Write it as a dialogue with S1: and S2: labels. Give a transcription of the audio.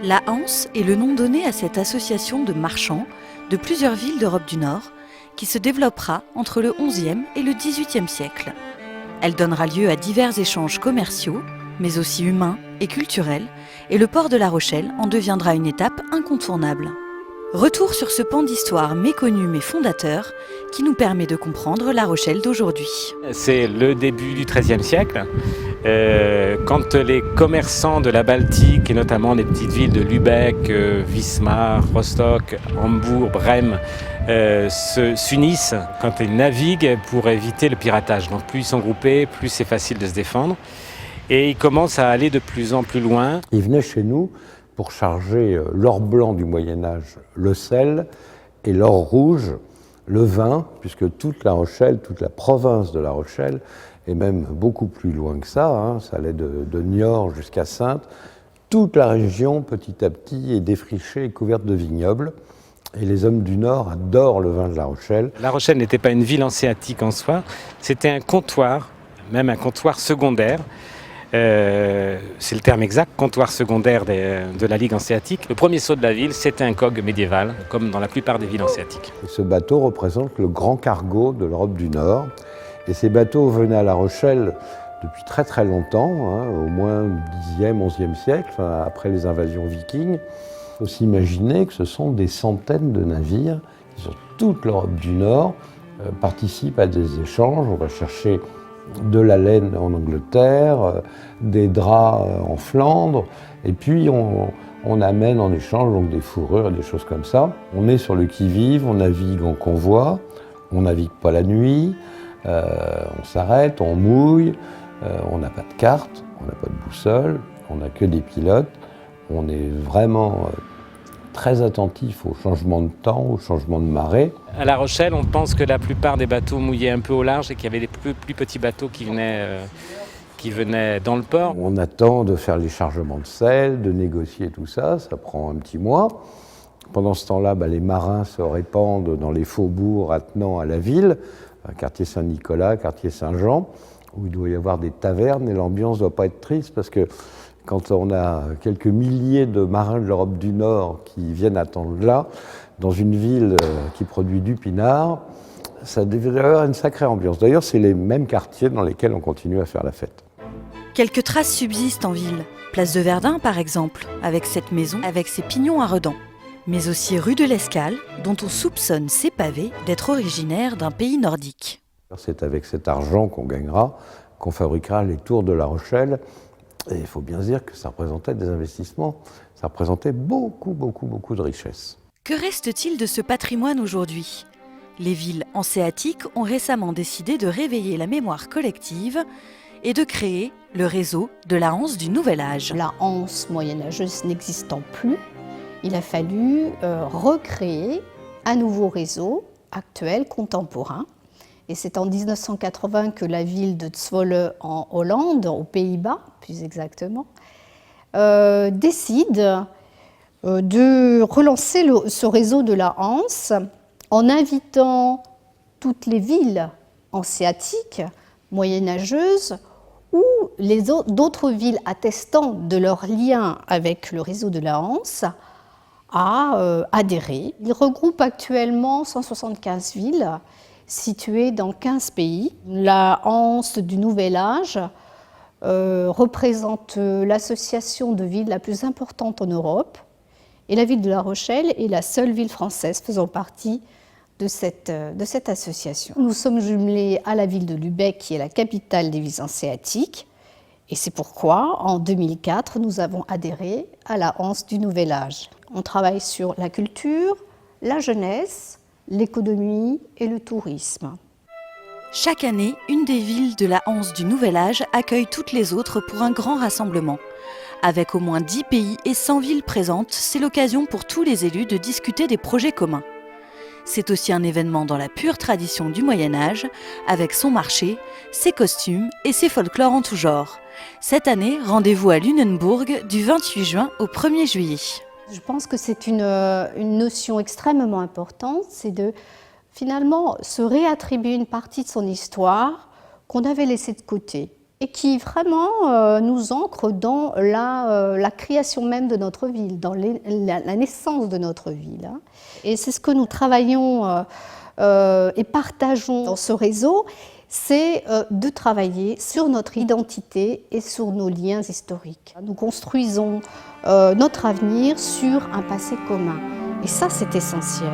S1: La Hanse est le nom donné à cette association de marchands de plusieurs villes d'Europe du Nord qui se développera entre le XIe et le XVIIIe siècle. Elle donnera lieu à divers échanges commerciaux, mais aussi humains et culturels, et le port de La Rochelle en deviendra une étape incontournable. Retour sur ce pan d'histoire méconnu mais fondateur qui nous permet de comprendre La Rochelle d'aujourd'hui.
S2: C'est le début du XIIIe siècle, quand les commerçants de la Baltique, et notamment les petites villes de Lübeck, Wismar, Rostock, Hambourg, Brême, s'unissent, quand ils naviguent pour éviter le piratage. Donc plus ils sont groupés, plus c'est facile de se défendre. Et ils commencent à aller de plus en plus loin.
S3: Ils venaient chez nous pour charger l'or blanc du Moyen-Âge, le sel, et l'or rouge, le vin, puisque toute La Rochelle, toute la province de La Rochelle, et même beaucoup plus loin que ça, ça allait de Niort jusqu'à Saintes, toute la région, petit à petit, est défrichée et couverte de vignobles. Et les hommes du Nord adorent le vin de La Rochelle.
S2: La Rochelle n'était pas une ville hanséatique en soi, c'était un comptoir, même un comptoir secondaire. C'est le terme exact, comptoir secondaire de la Ligue hanséatique. Le premier sceau de la ville, c'était un coq médiéval, comme dans la plupart des villes hanséatiques.
S3: Et ce bateau représente le grand cargo de l'Europe du Nord. Et ces bateaux venaient à La Rochelle depuis très très longtemps, au moins 10e, 11e siècle, après les invasions vikings. Il faut s'imaginer que ce sont des centaines de navires qui, sur toute l'Europe du Nord, participent à des échanges. On va chercher de la laine en Angleterre, des draps en Flandre, et puis on amène en échange donc des fourrures et des choses comme ça. On est sur le qui-vive, on navigue en convoi, on navigue pas la nuit, on s'arrête, on mouille, on n'a pas de carte, on n'a pas de boussole, on n'a que des pilotes. On est vraiment très attentif au changement de temps, au changement de marée.
S2: À La Rochelle, on pense que la plupart des bateaux mouillaient un peu au large et qu'il y avait des plus petits bateaux qui venaient dans le port.
S3: On attend de faire les chargements de sel, de négocier tout ça, ça prend un petit mois. Pendant ce temps-là, les marins se répandent dans les faubourgs attenants à la ville, quartier Saint-Nicolas, quartier Saint-Jean, où il doit y avoir des tavernes et l'ambiance ne doit pas être triste parce que quand on a quelques milliers de marins de l'Europe du Nord qui viennent attendre là, dans une ville qui produit du pinard, ça devait avoir une sacrée ambiance. D'ailleurs, c'est les mêmes quartiers dans lesquels on continue à faire la fête.
S1: Quelques traces subsistent en ville. Place de Verdun, par exemple, avec cette maison, avec ses pignons à redans. Mais aussi rue de l'Escale, dont on soupçonne ces pavés d'être originaires d'un pays nordique.
S3: C'est avec cet argent qu'on gagnera, qu'on fabriquera les tours de La Rochelle. Et il faut bien dire que ça représentait des investissements, ça représentait beaucoup de richesses.
S1: Que reste-t-il de ce patrimoine aujourd'hui ? Les villes hanséatiques ont récemment décidé de réveiller la mémoire collective et de créer le réseau de la Hanse du Nouvel Âge.
S4: La Hanse moyenâgeuse n'existant plus, il a fallu recréer un nouveau réseau actuel, contemporain. Et c'est en 1980 que la ville de Zwolle en Hollande, aux Pays-Bas plus exactement, décide de relancer ce réseau de la Hanse en invitant toutes les villes hanséatiques, moyenâgeuses, ou d'autres villes attestant de leur lien avec le réseau de la Hanse à adhérer. Il regroupe actuellement 175 villes situées dans 15 pays. La Hanse du Nouvel Âge représente l'association de villes la plus importante en Europe, et la ville de La Rochelle est la seule ville française faisant partie de cette association. Nous sommes jumelés à la ville de Lübeck, qui est la capitale des villes hanséatiques, et c'est pourquoi, en 2004, nous avons adhéré à la Hanse du Nouvel Âge. On travaille sur la culture, la jeunesse, l'économie et le tourisme.
S1: Chaque année, une des villes de la Hanse du Nouvel Âge accueille toutes les autres pour un grand rassemblement. Avec au moins 10 pays et 100 villes présentes, c'est l'occasion pour tous les élus de discuter des projets communs. C'est aussi un événement dans la pure tradition du Moyen-Âge, avec son marché, ses costumes et ses folklores en tout genre. Cette année, rendez-vous à Lunenburg du 28 juin au 1er juillet.
S4: Je pense que c'est une notion extrêmement importante, c'est de finalement se réattribuer une partie de son histoire qu'on avait laissée de côté et qui vraiment nous ancre dans la création même de notre ville, dans la naissance de notre ville. Et c'est ce que nous travaillons et partageons dans ce réseau, c'est de travailler sur notre identité et sur nos liens historiques. Nous construisons notre avenir sur un passé commun. Et ça, c'est essentiel.